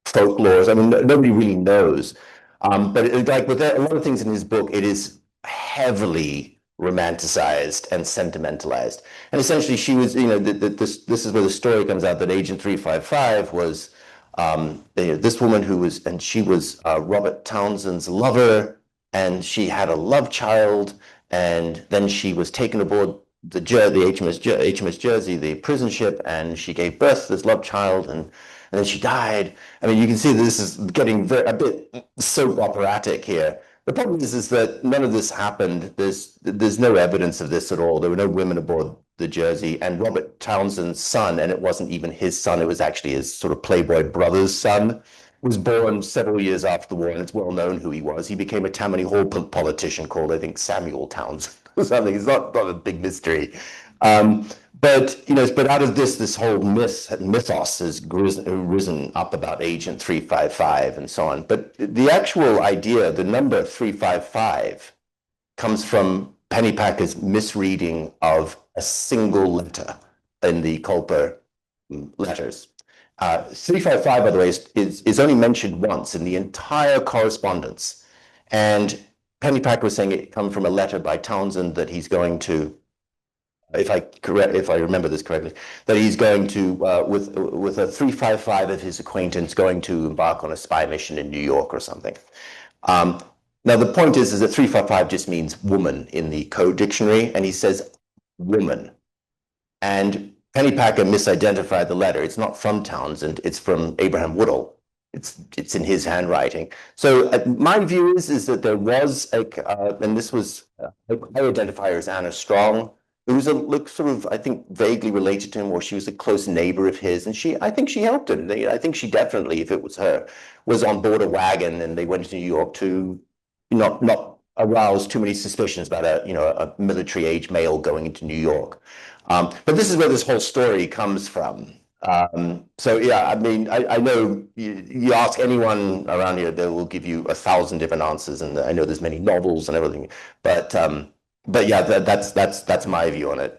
folklore. I mean, nobody really knows. But like with a lot of things in his book, it is heavily romanticized and sentimentalized. And essentially, she was, this is where the story comes out that Agent 355 was this woman she was Robert Townsend's lover, and she had a love child, and then she was taken aboard the HMS Jersey, the prison ship, and she gave birth to this love child, and then she died. I mean, you can see this is getting a bit soap operatic here. The problem is that none of this happened. There's no evidence of this at all. There were no women aboard the Jersey, and Robert Townsend's son, and it wasn't even his son, it was actually his sort of playboy brother's son, was born several years after the war, and it's well known who he was. He became a Tammany Hall politician called, I think, Samuel Townsend or something. It's not a big mystery. But out of this whole mythos has risen up about Agent 355 and so on. But the actual idea, the number 355, comes from Pennypacker's misreading of a single letter in the Culper letters. 355, by the way, is only mentioned once in the entire correspondence. And Pennypacker was saying it come from a letter by Townsend that he's going to, if I remember this correctly, that he's going to, with a 355 of his acquaintance, going to embark on a spy mission in New York or something. Now, the point is that 355 just means woman in the code dictionary, and he says woman. And Pennypacker misidentified the letter. It's not from Townsend, it's from Abraham Woodall. It's in his handwriting. So my view is that there was and this was, I identify her as Anna Strong, who was sort of, I think, vaguely related to him, or she was a close neighbor of his, and I think she helped him. I think she definitely, if it was her, was on board a wagon, and they went to New York to not arouse too many suspicions about a military age male going into New York. But this is where this whole story comes from. So yeah, I mean, I know you ask anyone around here, they will give you 1,000 different answers, and I know there's many novels and everything, but But yeah, that's my view on it.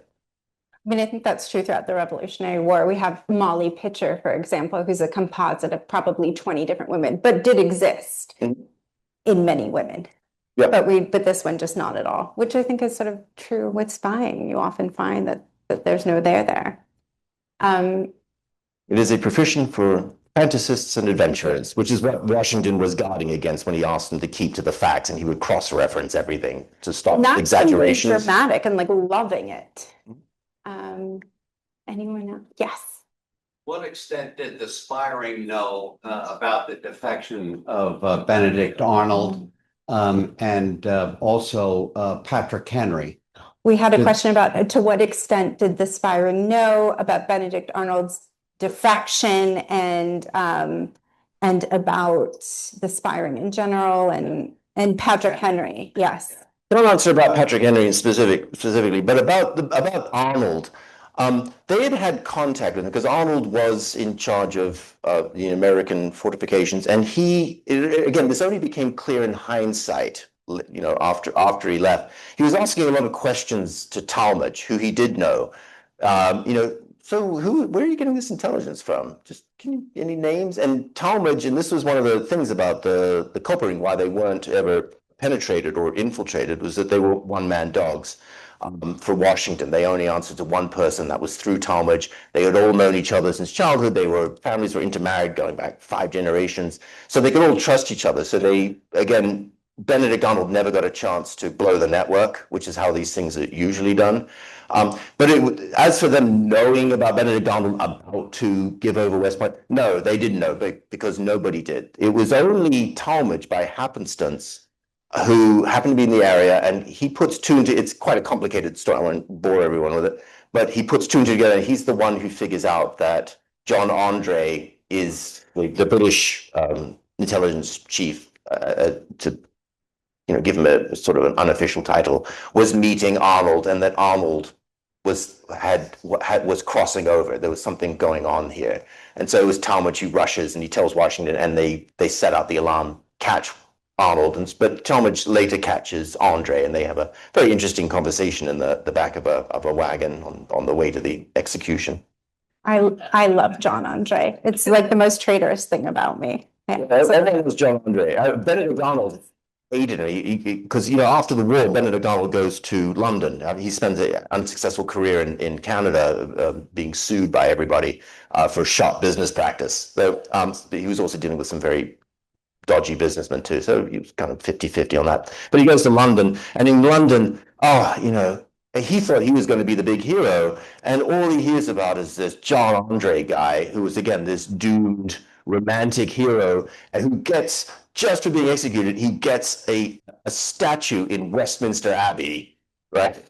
I mean, I think that's true throughout the Revolutionary War. We have Molly Pitcher, for example, who's a composite of probably 20 different women, but did exist Mhm. in many women. Yeah. But this one just not at all, which I think is sort of true with spying. You often find that there's no there. It is a profession for fantasists and adventurers, which is what Washington was guarding against when he asked them to keep to the facts, and he would cross-reference everything to stop Not exaggerations. dramatic and like loving it. Anyone else? Yes. What extent did the spying know about the defection of Benedict Arnold and also Patrick Henry? We had a question about to what extent did the spying know about Benedict Arnold's defection and about the spying in general and Patrick Henry. Yes. I don't answer about Patrick Henry specifically, but about Arnold. They had contact with him because Arnold was in charge of the American fortifications, and again, this only became clear in hindsight. After he left, he was asking a lot of questions to Talmadge, who he did know. So where are you getting this intelligence from? Just any names? And Talmadge, and this was one of the things about the copper ring, why they weren't ever penetrated or infiltrated, was that they were one-man dogs. For Washington, they only answered to one person. That was through Talmadge. They had all known each other since childhood. Families were intermarried going back 5 generations, so they could all trust each other. So Benedict Arnold never got a chance to blow the network, which is how these things are usually done. But as for them knowing about Benedict Arnold about to give over West Point, no, they didn't know, because nobody did. It was only Talmadge, by happenstance, who happened to be in the area, and he puts two into, it's quite a complicated story, I won't bore everyone with it, but he puts two and two together, and he's the one who figures out that John Andre is the British intelligence chief, to give him a sort of an unofficial title, was meeting Arnold, and that Arnold was crossing over. There was something going on here. And so it was Talmadge who rushes and he tells Washington, and they set out the alarm, catch Arnold, but Talmadge later catches Andre, and they have a very interesting conversation in the back of a wagon on the way to the execution. I love John Andre. It's like the most traitorous thing about me. Everyone was John Andre. Benedict Arnold hated him because after the war, Benedict Arnold goes to London. He spends an unsuccessful career in Canada, being sued by everybody for sharp business practice. So he was also dealing with some very dodgy businessman too, so he was kind of 50-50 on that. But he goes to London, and in London, he thought he was going to be the big hero, and all he hears about is this John Andre guy, who was, again, this doomed romantic hero, and who gets, just for being executed, he gets a statue in Westminster Abbey, right?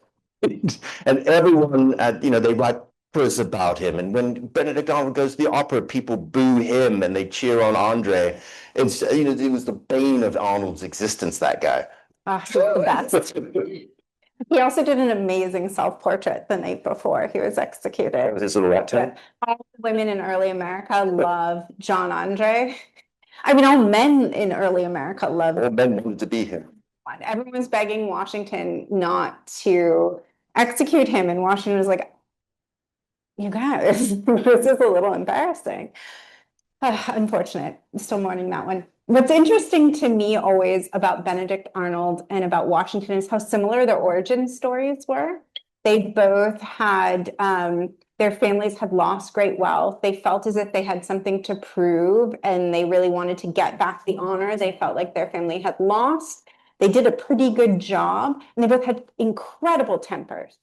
And everyone, they write prose about him, and when Benedict Arnold goes to the opera, people boo him and they cheer on Andre. It was the bane of Arnold's existence, that guy. He's the best. He also did an amazing self-portrait the night before he was executed. That was his little rat tail. All the women in early America love John Andre. I mean, all men in early America love. All men wanted to be him. Everyone was begging Washington not to execute him, and Washington was like, "You guys, this is a little embarrassing." Unfortunate. I'm still mourning that one. What's interesting to me always about Benedict Arnold and about Washington is how similar their origin stories were. They both had, their families had lost great wealth. They felt as if they had something to prove, and they really wanted to get back the honor they felt like their family had lost. They did a pretty good job, and they both had incredible tempers.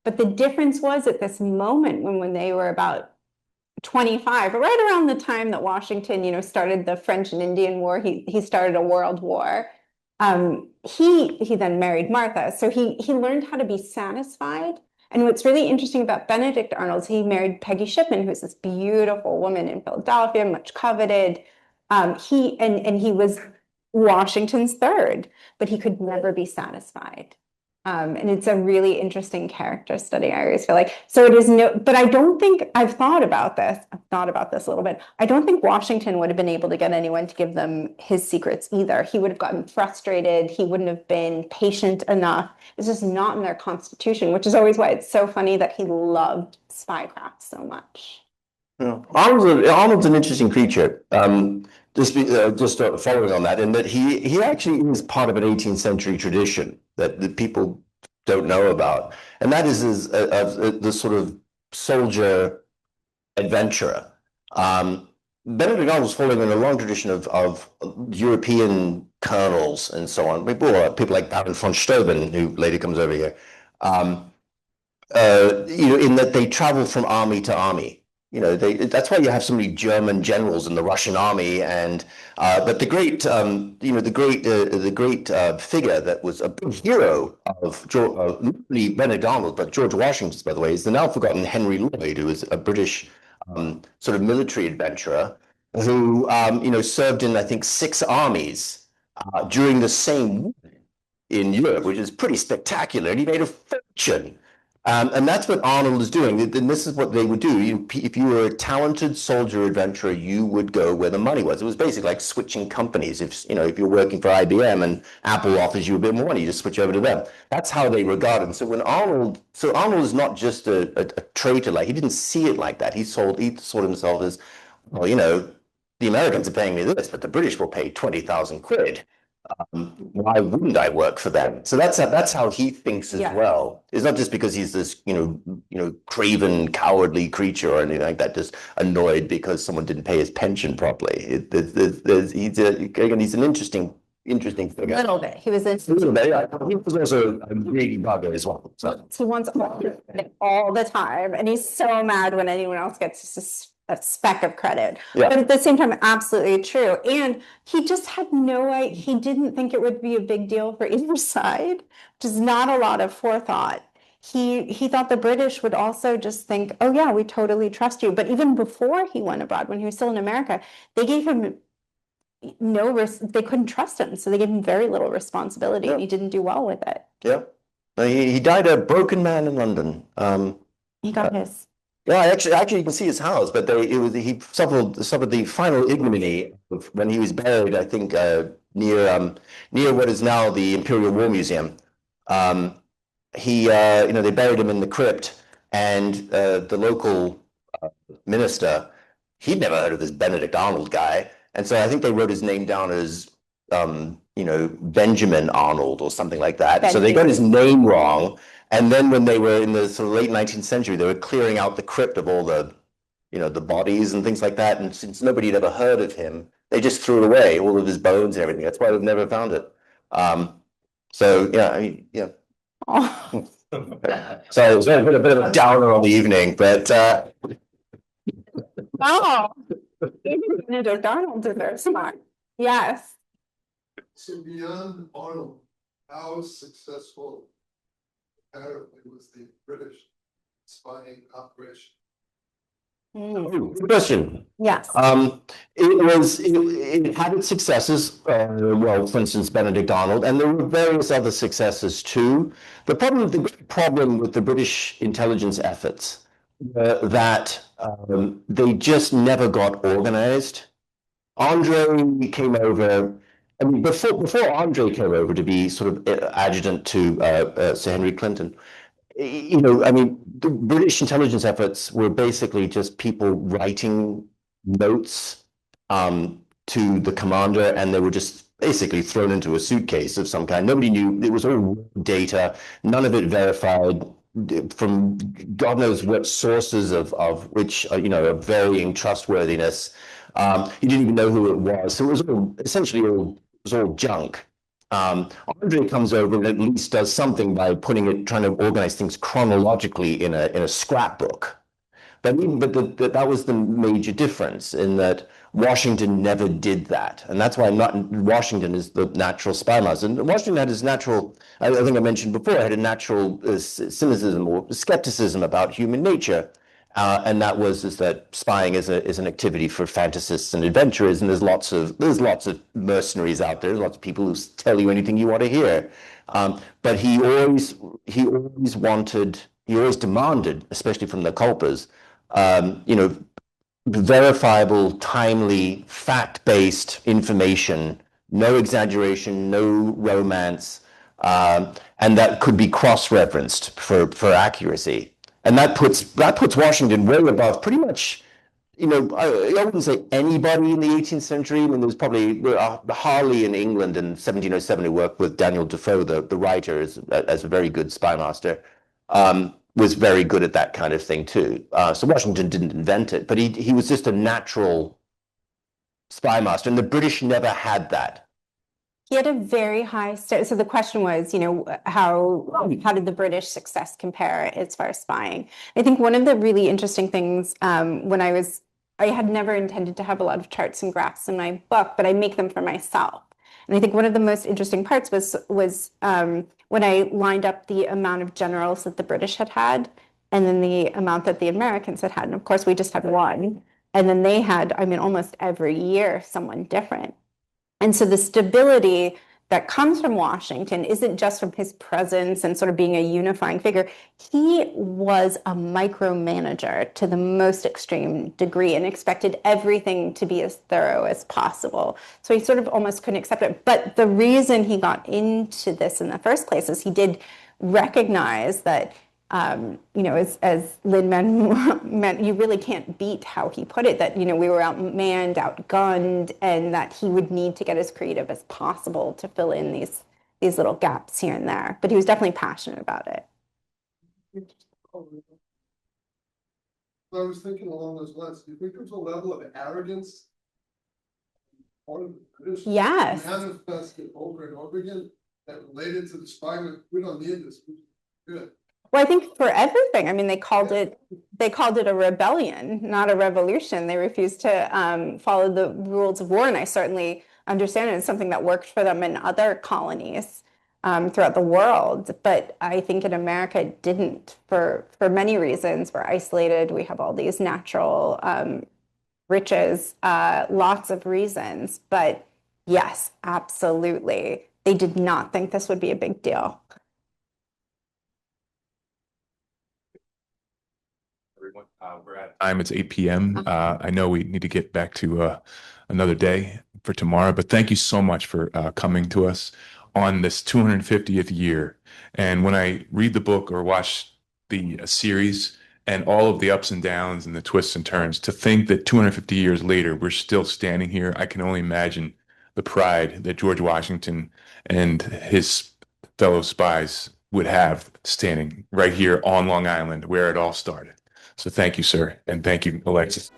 But the difference was at this moment when they were about 25, right around the time that Washington, started the French and Indian War, he started a world war. He then married Martha, so he learned how to be satisfied. And what's really interesting about Benedict Arnold, he married Peggy Shipman, who's this beautiful woman in Philadelphia, much coveted. He was Washington's third, but he could never be satisfied. And it's a really interesting character study, I always feel like. So it is but I don't think I've thought about this. I've thought about this a little bit. I don't think Washington would have been able to get anyone to give them his secrets either. He would have gotten frustrated. He wouldn't have been patient enough. It's just not in their constitution, which is always why it's so funny that he loved spycraft so much. Yeah. Arnold's an interesting creature. Just following on that, in that he actually is part of an 18th century tradition that people don't know about, and that is the sort of soldier adventurer. Benedict Arnold's following in a long tradition of European colonels and so on. People like Baron von Steuben, who later comes over here. In that they travel from army to army. That's why you have so many German generals in the Russian army, but the great figure that was a big hero of not only Benedict Arnold but George Washington, by the way, is the now forgotten Henry Lloyd, who was a British sort of military adventurer who served in, I think, 6 armies during the same war in Europe, which is pretty spectacular, and he made a fortune. And that's what Arnold is doing. And this is what they would do. If you were a talented soldier adventurer, you would go where the money was. It was basically like switching companies. If you're working for IBM and Apple offers you a bit more money, you just switch over to them. That's how they regard him. So Arnold is not just a traitor. Like, he didn't see it like that. He saw himself as, well, the Americans are paying me this, but the British will pay 20,000 quid. Why wouldn't I work for them? So that's how he thinks as well. It's not just because he's this craven, cowardly creature or anything like that, just annoyed because someone didn't pay his pension properly. He's an interesting figure. A little bit. He was a little bit. Yeah. He was also a greedy bugger as well. So he wants all the time, and he's so mad when anyone else gets a speck of credit. Yeah. But at the same time, absolutely true. And he just had he didn't think it would be a big deal for either side, which is not a lot of forethought. He thought the British would also just think, oh yeah, we totally trust you. But even before he went abroad, when he was still in America, they gave him they couldn't trust him. So they gave him very little responsibility, and he didn't do well with it. Yeah. He died a broken man in London. He got his. Yeah, actually, you can see his house, but he suffered the final ignominy when he was buried, I think, near what is now the Imperial War Museum. They buried him in the crypt, and the local minister, he'd never heard of this Benedict Arnold guy, and so I think they wrote his name down as Benjamin Arnold or something like that. So they got his name wrong. And then when they were in the sort of late 19th century, they were clearing out the crypt of all the bodies and things like that. And since nobody had ever heard of him, they just threw it away, all of his bones and everything. That's why we've never found it. So it was a bit of a downer on the evening, but Benedict Arnold did very smart. Yes. So beyond Arnold, how successful apparently was the British spying operation? Good question. Yes. It had its successes. For instance, Benedict Arnold, and there were various other successes too. The problem with the British intelligence efforts that they just never got organized. Andre came over. I mean, before Andre came over to be sort of adjutant to Sir Henry Clinton, the British intelligence efforts were basically just people writing notes to the commander, and they were just basically thrown into a suitcase of some kind. Nobody knew. It was all data, none of it verified from God knows what sources of which of varying trustworthiness. You didn't even know who it was, so it was all junk. Andre comes over and at least does something by trying to organize things chronologically in a scrapbook. But that was the major difference, in that Washington never did that, and that's why Washington is the natural spy master. And Washington had his natural, I think I mentioned before, had a natural cynicism or skepticism about human nature, And that was is that spying is an activity for fantasists and adventurers, and there's lots of mercenaries out there, there's lots of people who tell you anything you want to hear. But he always demanded, especially from the culpers, verifiable, timely, fact-based information, no exaggeration, no romance, and that could be cross-referenced for accuracy. And that puts Washington way above pretty much, I wouldn't say anybody in the 18th century. I mean, there was probably Harley in England in 1707 who worked with Daniel Defoe, the writer, as a very good spy master. Was very good at that kind of thing too. So Washington didn't invent it, but he was just a natural spy master, and the British never had that. He had a very high so the question was, how did the British success compare as far as spying? I think one of the really interesting things when I had never intended to have a lot of charts and graphs in my book, but I make them for myself. And I think one of the most interesting parts was when I lined up the amount of generals that the British had, and then the amount that the Americans had. And of course, we just had one. And then they had, almost every year, someone different. And so the stability that comes from Washington isn't just from his presence and sort of being a unifying figure. He was a micromanager to the most extreme degree and expected everything to be as thorough as possible. So he sort of almost couldn't accept it. But the reason he got into this in the first place is he did recognize that as Lynn meant, you really can't beat how he put it, that, we were outmanned, outgunned, and that he would need to get as creative as possible to fill in these little gaps here and there. But he was definitely passionate about it. I was thinking along those lines, do you think there's a level of arrogance? Yes. Manifested over and over again that related to the spying. We don't need this. Good. Well, I think for everything, they called it a rebellion, not a revolution. They refused to follow the rules of war, and I certainly understand it. It's something that worked for them in other colonies throughout the world. But I think in America it didn't for many reasons. We're isolated. We have all these natural riches, lots of reasons. But yes, absolutely. They did not think this would be a big deal. We're at time. It's 8 p.m. I know we need to get back to another day for tomorrow, but thank you so much for coming to us on this 250th year. And when I read the book or watch the series and all of the ups and downs and the twists and turns, to think that 250 years later, we're still standing here, I can only imagine the pride that George Washington and his fellow spies would have standing right here on Long Island, where it all started. So thank you, sir. And thank you, Alexis.